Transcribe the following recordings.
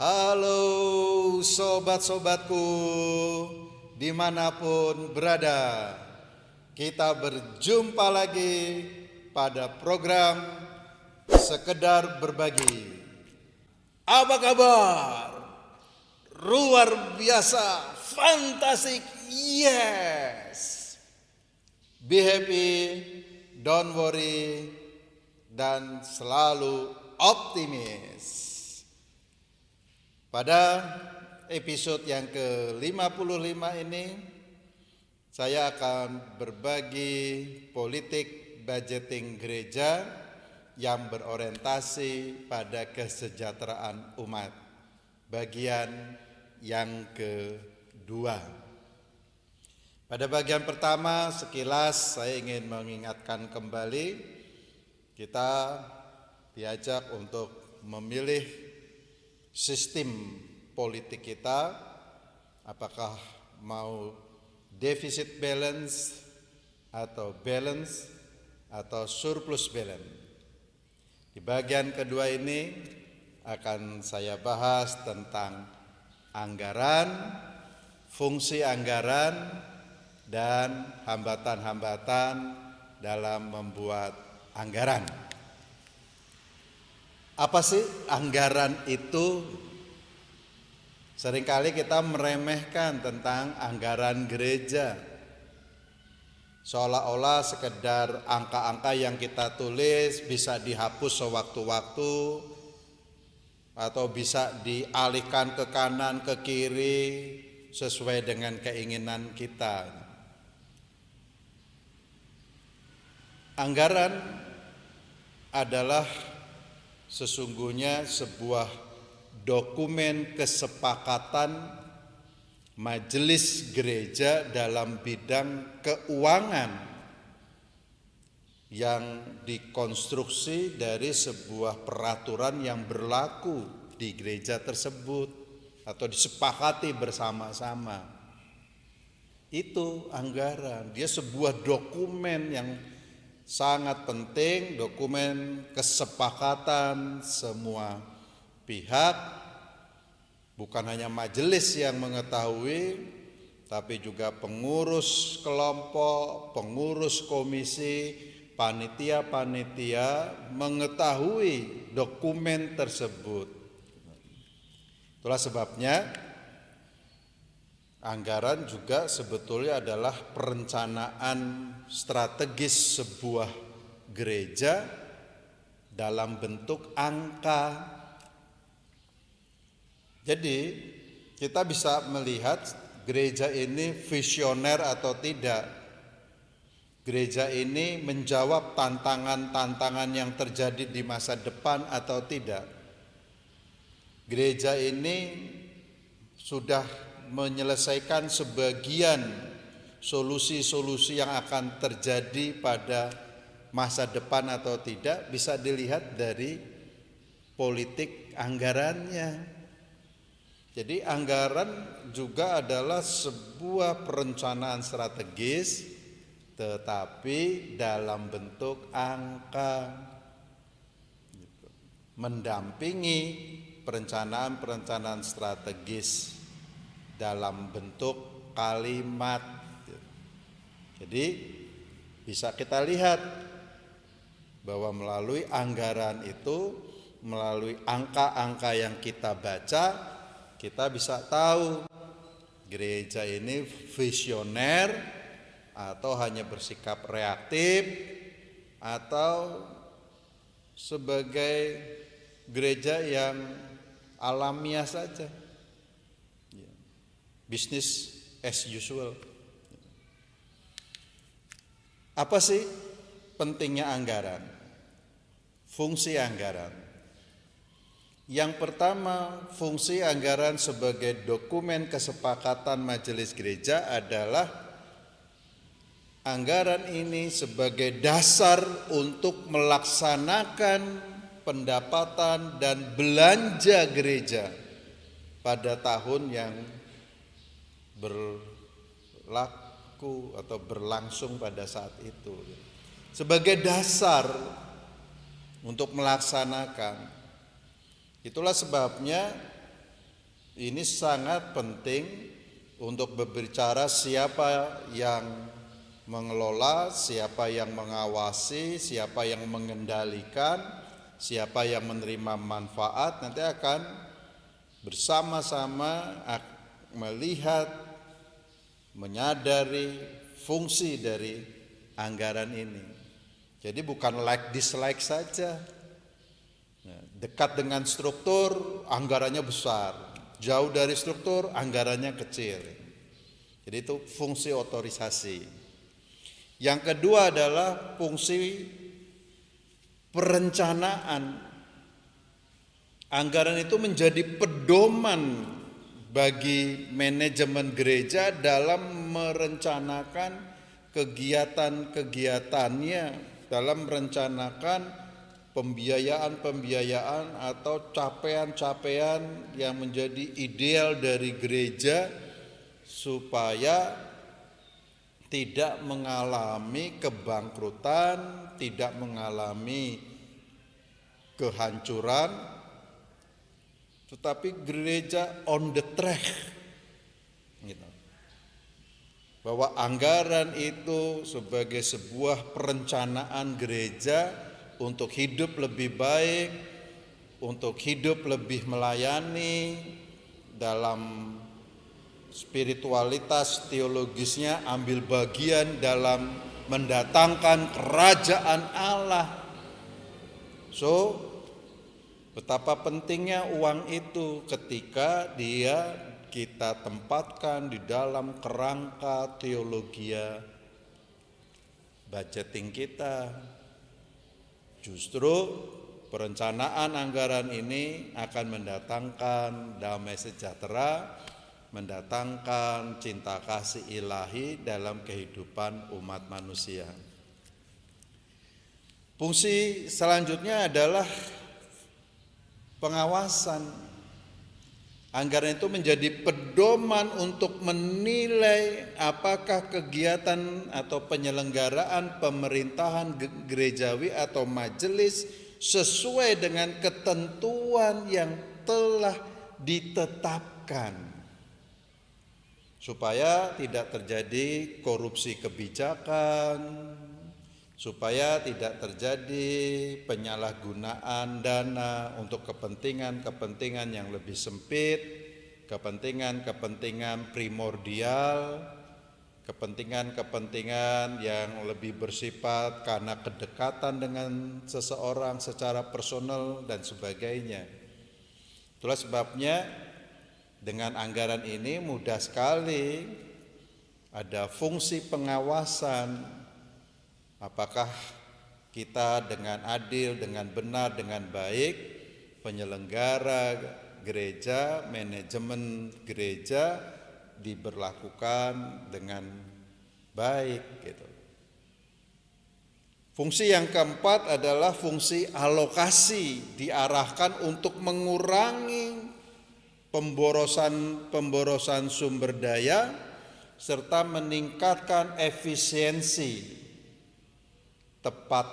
Halo sobat-sobatku dimanapun berada, kita berjumpa lagi pada program Sekedar Berbagi. Apa kabar? Luar biasa, fantastic, yes. Be happy, don't worry, dan selalu optimis. Pada episode yang ke-55 ini, saya akan berbagi politik budgeting gereja yang berorientasi pada kesejahteraan umat. Bagian yang kedua. Pada bagian pertama, sekilas saya ingin mengingatkan kembali, kita diajak untuk memilih sistem politik kita, apakah mau deficit balance atau surplus balance. Di bagian kedua ini akan saya bahas tentang anggaran, fungsi anggaran, dan hambatan-hambatan dalam membuat anggaran. Apa sih anggaran itu? Seringkali kita meremehkan tentang anggaran gereja, seolah-olah sekedar angka-angka yang kita tulis bisa dihapus sewaktu-waktu atau bisa dialihkan ke kanan ke kiri sesuai dengan keinginan kita. Anggaran adalah sesungguhnya sebuah dokumen kesepakatan majelis gereja dalam bidang keuangan yang dikonstruksi dari sebuah peraturan yang berlaku di gereja tersebut atau disepakati bersama-sama. Itu anggaran, dia sebuah dokumen yang sangat penting, dokumen kesepakatan semua pihak, bukan hanya majelis yang mengetahui, tapi juga pengurus kelompok, pengurus komisi, panitia-panitia mengetahui dokumen tersebut. Itulah sebabnya anggaran juga sebetulnya adalah perencanaan strategis sebuah gereja dalam bentuk angka. Jadi kita bisa melihat gereja ini visioner atau tidak. Gereja ini menjawab tantangan-tantangan yang terjadi di masa depan atau tidak. Gereja ini sudah menyelesaikan sebagian solusi-solusi yang akan terjadi pada masa depan atau tidak, bisa dilihat dari politik anggarannya. Jadi anggaran juga adalah sebuah perencanaan strategis, tetapi dalam bentuk angka, mendampingi perencanaan-perencanaan strategis dalam bentuk kalimat. Jadi bisa kita lihat bahwa melalui anggaran itu, melalui angka-angka yang kita baca, kita bisa tahu gereja ini visioner atau hanya bersikap reaktif atau sebagai gereja yang alamiah saja. Business as usual. Apa sih pentingnya anggaran? Fungsi anggaran. Yang pertama, fungsi anggaran sebagai dokumen kesepakatan majelis gereja adalah anggaran ini sebagai dasar untuk melaksanakan pendapatan dan belanja gereja pada tahun yang berlaku atau berlangsung pada saat itu, sebagai dasar untuk melaksanakan. Itulah sebabnya Ini sangat penting untuk berbicara siapa yang mengelola, siapa yang mengawasi, siapa yang mengendalikan, siapa yang menerima manfaat. Nanti akan bersama-sama melihat, menyadari fungsi dari anggaran ini. Jadi bukan like dislike saja. Dekat dengan struktur, anggarannya besar. Jauh dari struktur, anggarannya kecil. Jadi itu fungsi otorisasi. Yang kedua adalah fungsi perencanaan. Anggaran itu menjadi pedoman bagi manajemen gereja dalam merencanakan kegiatan-kegiatannya, dalam merencanakan pembiayaan atau capaian-capaian yang menjadi ideal dari gereja supaya tidak mengalami kebangkrutan, tidak mengalami kehancuran, tetapi gereja on the track. Gitu. Bahwa anggaran itu sebagai sebuah perencanaan gereja untuk hidup lebih baik, untuk hidup lebih melayani dalam spiritualitas teologisnya, ambil bagian dalam mendatangkan kerajaan Allah. So, betapa pentingnya uang itu ketika kita tempatkan di dalam kerangka teologia budgeting kita. Justru perencanaan anggaran ini akan mendatangkan damai sejahtera, mendatangkan cinta kasih ilahi dalam kehidupan umat manusia. Fungsi selanjutnya adalah pengawasan. Anggaran itu menjadi pedoman untuk menilai apakah kegiatan atau penyelenggaraan pemerintahan gerejawi atau majelis sesuai dengan ketentuan yang telah ditetapkan, supaya tidak terjadi korupsi kebijakan, supaya tidak terjadi penyalahgunaan dana untuk kepentingan-kepentingan yang lebih sempit, kepentingan-kepentingan primordial, kepentingan-kepentingan yang lebih bersifat karena kedekatan dengan seseorang secara personal dan sebagainya. Itulah sebabnya dengan anggaran ini mudah sekali ada fungsi pengawasan. Apakah kita dengan adil, dengan benar, dengan baik, penyelenggara gereja, manajemen gereja diberlakukan dengan baik gitu. Fungsi yang keempat adalah fungsi alokasi, diarahkan untuk mengurangi pemborosan sumber daya serta meningkatkan efisiensi tepat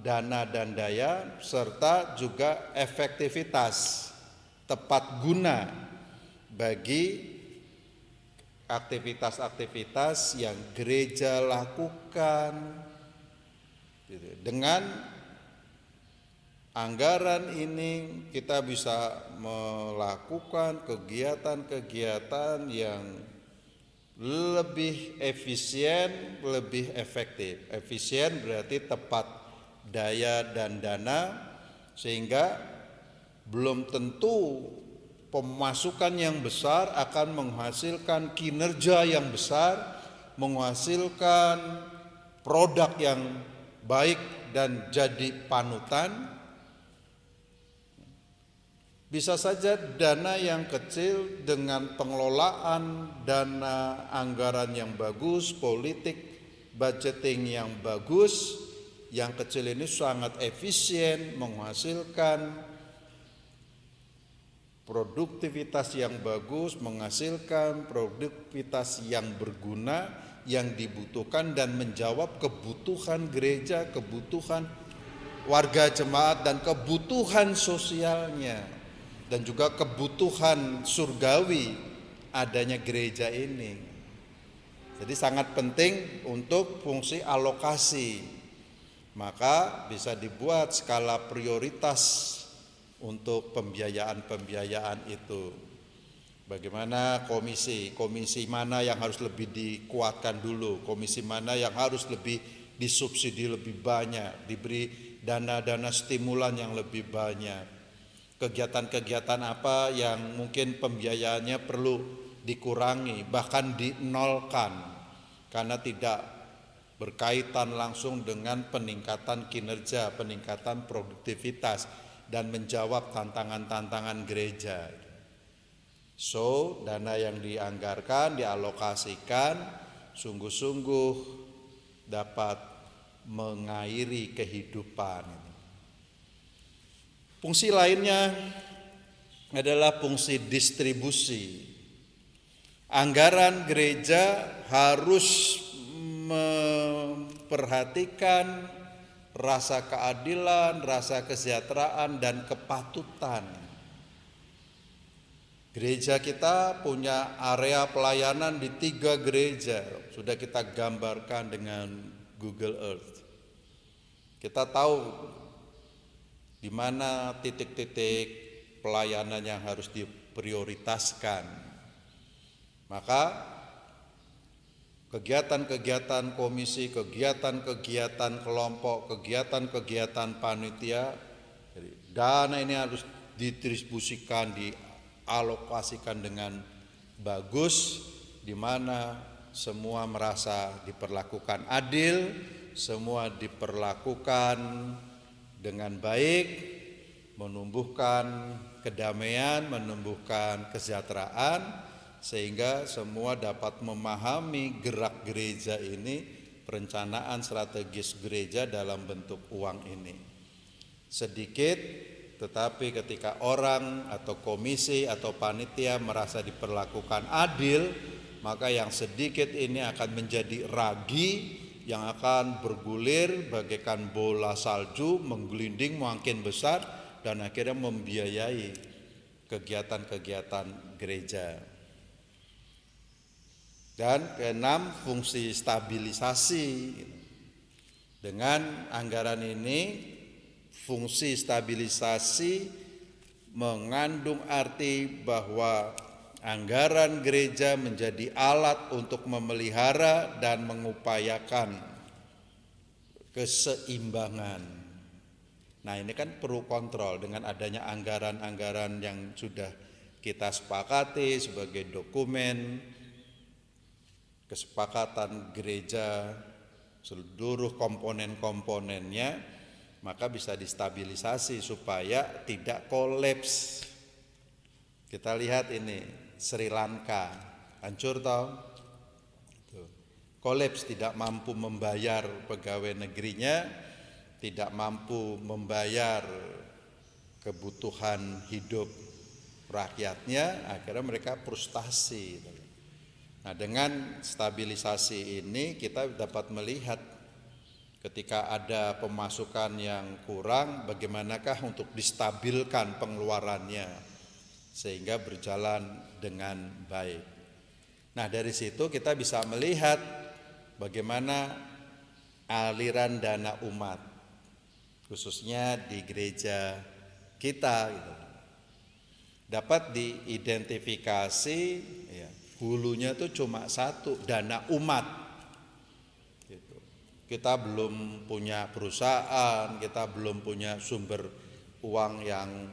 dana dan daya serta juga efektivitas tepat guna bagi aktivitas-aktivitas yang gereja lakukan. Dengan anggaran ini kita bisa melakukan kegiatan-kegiatan yang lebih efisien, lebih efektif. Efisien berarti tepat daya dan dana, sehingga belum tentu pemasukan yang besar akan menghasilkan kinerja yang besar, menghasilkan produk yang baik dan jadi panutan. Bisa saja dana yang kecil dengan pengelolaan dana anggaran yang bagus, politik budgeting yang bagus, yang kecil ini sangat efisien, menghasilkan produktivitas yang bagus, menghasilkan produktivitas yang berguna, yang dibutuhkan dan menjawab kebutuhan gereja, kebutuhan warga jemaat dan kebutuhan sosialnya. dan juga kebutuhan surgawi adanya gereja ini. Jadi sangat penting untuk fungsi alokasi. Maka bisa dibuat skala prioritas untuk pembiayaan itu. Bagaimana komisi mana yang harus lebih dikuatkan dulu, komisi mana yang harus lebih disubsidi lebih banyak, diberi dana-dana stimulan yang lebih banyak. Kegiatan-kegiatan apa yang mungkin pembiayaannya perlu dikurangi, bahkan dinolkan karena tidak berkaitan langsung dengan peningkatan kinerja, peningkatan produktivitas dan menjawab tantangan-tantangan gereja. So, dana yang dianggarkan, dialokasikan sungguh-sungguh dapat mengairi kehidupan. Fungsi lainnya adalah fungsi distribusi. Anggaran gereja harus memperhatikan rasa keadilan, rasa kesejahteraan, dan kepatutan. Gereja kita punya area pelayanan di 3 gereja, sudah kita gambarkan dengan Google Earth. Kita tahu di mana titik-titik pelayanan yang harus diprioritaskan. Maka kegiatan-kegiatan komisi, kegiatan-kegiatan kelompok, kegiatan-kegiatan panitia, jadi dana ini harus didistribusikan, dialokasikan dengan bagus, di mana semua merasa diperlakukan adil, semua diperlakukan dengan baik, menumbuhkan kedamaian, menumbuhkan kesejahteraan, sehingga semua dapat memahami gerak gereja ini, perencanaan strategis gereja dalam bentuk uang ini. Sedikit, tetapi ketika orang atau komisi atau panitia merasa diperlakukan adil, maka yang sedikit ini akan menjadi ragi yang akan bergulir bagaikan bola salju, menggelinding makin besar dan akhirnya membiayai kegiatan-kegiatan gereja. Dan keenam, fungsi stabilisasi. Dengan anggaran ini, fungsi stabilisasi mengandung arti bahwa anggaran gereja menjadi alat untuk memelihara dan mengupayakan keseimbangan. Nah, ini kan perlu kontrol dengan adanya anggaran-anggaran yang sudah kita sepakati sebagai dokumen kesepakatan gereja, seluruh komponen-komponennya, maka bisa distabilisasi supaya tidak kolaps. Kita lihat ini Sri Lanka, hancur toh, kolaps, tidak mampu membayar pegawai negerinya, tidak mampu membayar kebutuhan hidup rakyatnya, akhirnya mereka frustasi. Nah, dengan stabilisasi ini kita dapat melihat ketika ada pemasukan yang kurang, bagaimanakah untuk distabilkan pengeluarannya sehingga berjalan dengan baik. Nah, dari situ kita bisa melihat bagaimana aliran dana umat, khususnya di gereja kita, gitu, dapat diidentifikasi. Ya, hulunya itu cuma satu, dana umat. Gitu. Kita belum punya perusahaan, kita belum punya sumber uang yang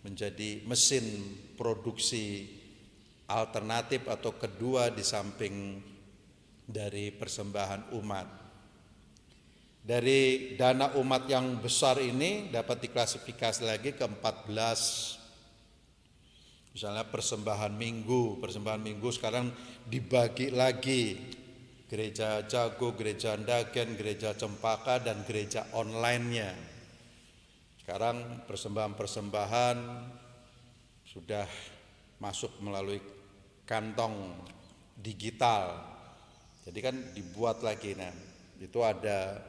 menjadi mesin produksi alternatif atau kedua di samping dari persembahan umat. Dari dana umat yang besar ini dapat diklasifikasi lagi ke 14. Misalnya persembahan minggu sekarang dibagi lagi, gereja Jago, gereja Ndagen, gereja Cempaka, dan gereja online-nya. Sekarang persembahan-persembahan sudah masuk melalui kantong digital. Jadi kan dibuat lagi, nah itu ada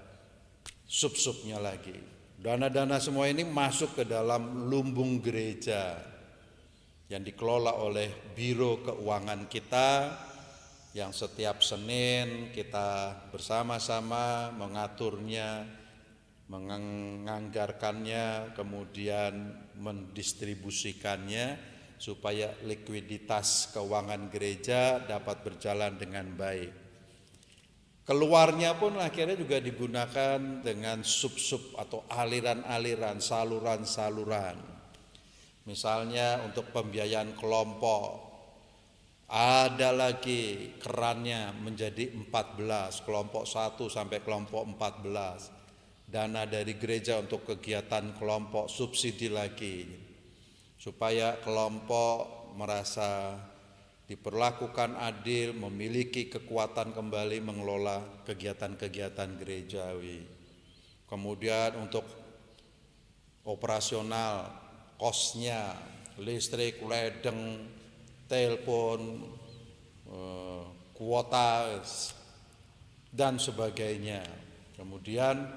sub-subnya lagi. Dana-dana semua ini masuk ke dalam lumbung gereja. yang dikelola oleh Biro Keuangan kita, yang setiap Senin kita bersama-sama mengaturnya, menganggarkannya, kemudian mendistribusikannya supaya likuiditas keuangan gereja dapat berjalan dengan baik. Keluarnya pun akhirnya juga digunakan dengan sub-sub atau aliran-aliran, saluran-saluran. Misalnya untuk pembiayaan kelompok, ada lagi kerannya menjadi 14, kelompok 1 sampai kelompok 14. Dana dari gereja untuk kegiatan kelompok, subsidi lagi, supaya kelompok merasa diperlakukan adil, memiliki kekuatan kembali mengelola kegiatan-kegiatan gerejawi. Kemudian untuk operasional, kosnya, listrik, ledeng, telepon, kuota, dan sebagainya. Kemudian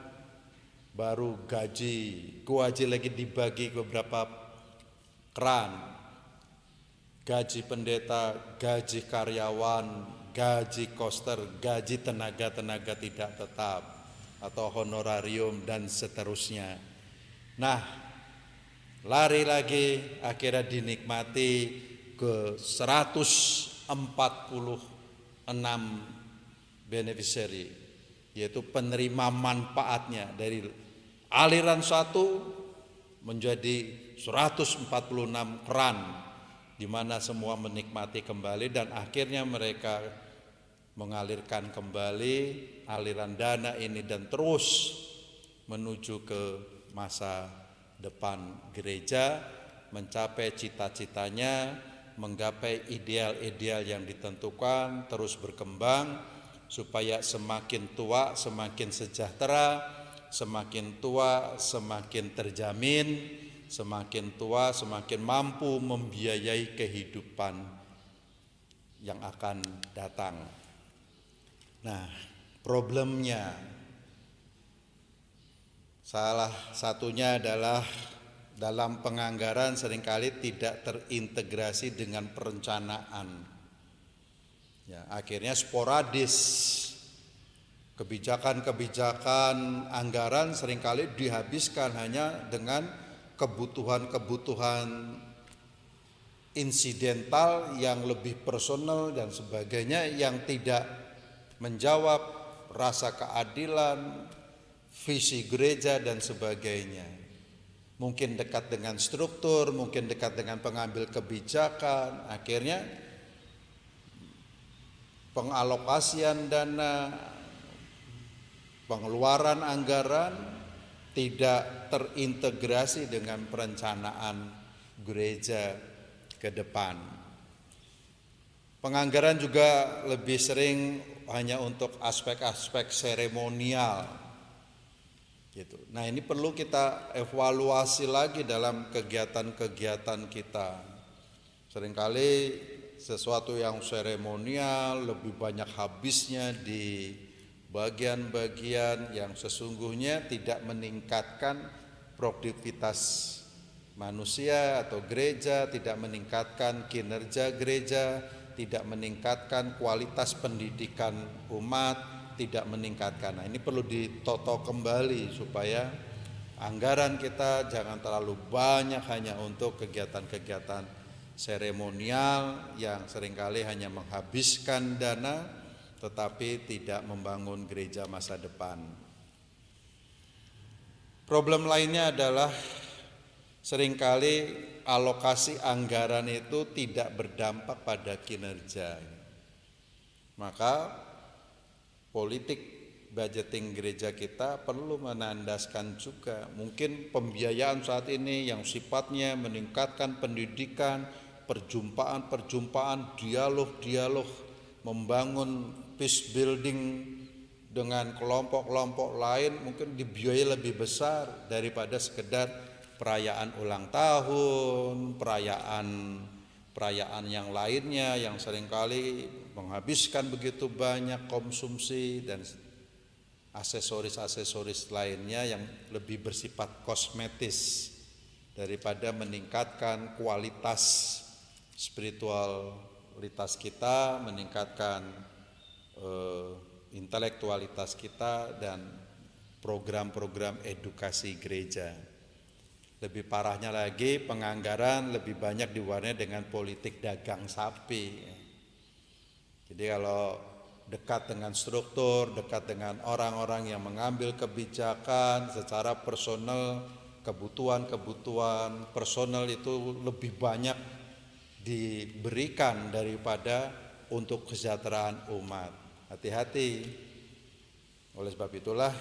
baru gaji lagi dibagi beberapa keran. Gaji pendeta, gaji karyawan, gaji koster, gaji tenaga-tenaga tidak tetap, atau honorarium, dan seterusnya. Nah, lari lagi akhirnya dinikmati ke 146 beneficiary, yaitu penerima manfaatnya dari aliran 1 menjadi 146 keran, di mana semua menikmati kembali, dan akhirnya mereka mengalirkan kembali aliran dana ini dan terus menuju ke masa depan gereja, mencapai cita-citanya, menggapai ideal-ideal yang ditentukan, terus berkembang supaya semakin tua semakin sejahtera, semakin tua semakin terjamin, semakin tua semakin mampu membiayai kehidupan yang akan datang. Nah, problemnya salah satunya adalah dalam penganggaran seringkali tidak terintegrasi dengan perencanaan. Ya, akhirnya sporadis. Kebijakan-kebijakan anggaran seringkali dihabiskan hanya dengan kebutuhan-kebutuhan insidental yang lebih personal dan sebagainya, yang tidak menjawab rasa keadilan, visi gereja dan sebagainya. Mungkin dekat dengan struktur, mungkin dekat dengan pengambil kebijakan, akhirnya pengalokasian dana, pengeluaran anggaran tidak terintegrasi dengan perencanaan gereja ke depan. Penganggaran juga lebih sering hanya untuk aspek-aspek seremonial gitu. Nah, ini perlu kita evaluasi lagi dalam kegiatan-kegiatan kita. Seringkali sesuatu yang seremonial lebih banyak habisnya di bagian-bagian yang sesungguhnya tidak meningkatkan produktivitas manusia atau gereja, tidak meningkatkan kinerja gereja, tidak meningkatkan kualitas pendidikan umat, tidak meningkatkan. Nah, ini perlu ditoto kembali supaya anggaran kita jangan terlalu banyak hanya untuk kegiatan-kegiatan seremonial yang seringkali hanya menghabiskan dana tetapi tidak membangun gereja masa depan. Problem lainnya adalah seringkali alokasi anggaran itu tidak berdampak pada kinerja. Maka politik budgeting gereja kita perlu menandaskan juga mungkin pembiayaan saat ini yang sifatnya meningkatkan pendidikan, perjumpaan-perjumpaan, dialog-dialog, membangun peace building dengan kelompok-kelompok lain mungkin dibiayai lebih besar daripada sekedar perayaan ulang tahun, perayaan yang lainnya yang seringkali menghabiskan begitu banyak konsumsi dan aksesoris-aksesoris lainnya yang lebih bersifat kosmetis daripada meningkatkan kualitas spiritualitas kita, meningkatkan intelektualitas kita, dan program-program edukasi gereja. Lebih parahnya lagi, penganggaran lebih banyak diwarnai dengan politik dagang sapi. Jadi kalau dekat dengan struktur, dekat dengan orang-orang yang mengambil kebijakan secara personal, kebutuhan personal itu lebih banyak diberikan daripada untuk kesejahteraan umat. Hati-hati. Oleh sebab itulah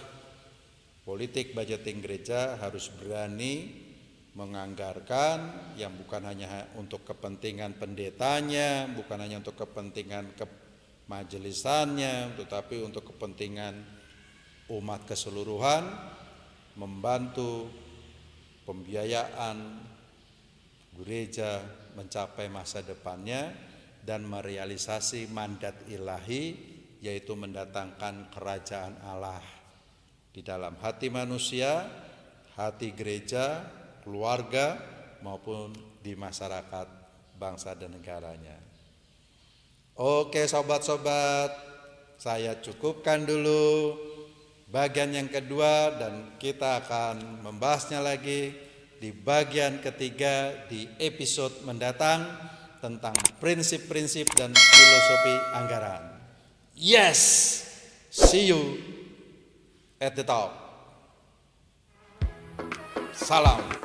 politik budgeting gereja harus berani menganggarkan yang bukan hanya untuk kepentingan pendetanya, bukan hanya untuk kepentingan majelisannya, tetapi untuk kepentingan umat keseluruhan, membantu pembiayaan gereja mencapai masa depannya dan merealisasi mandat ilahi, yaitu mendatangkan kerajaan Allah di dalam hati manusia, hati gereja, keluarga, maupun di masyarakat bangsa dan negaranya. Oke sobat-sobat, saya cukupkan dulu bagian yang kedua, dan kita akan membahasnya lagi di bagian ketiga di episode mendatang tentang prinsip-prinsip dan filosofi anggaran. Yes, see you at the top. Salam.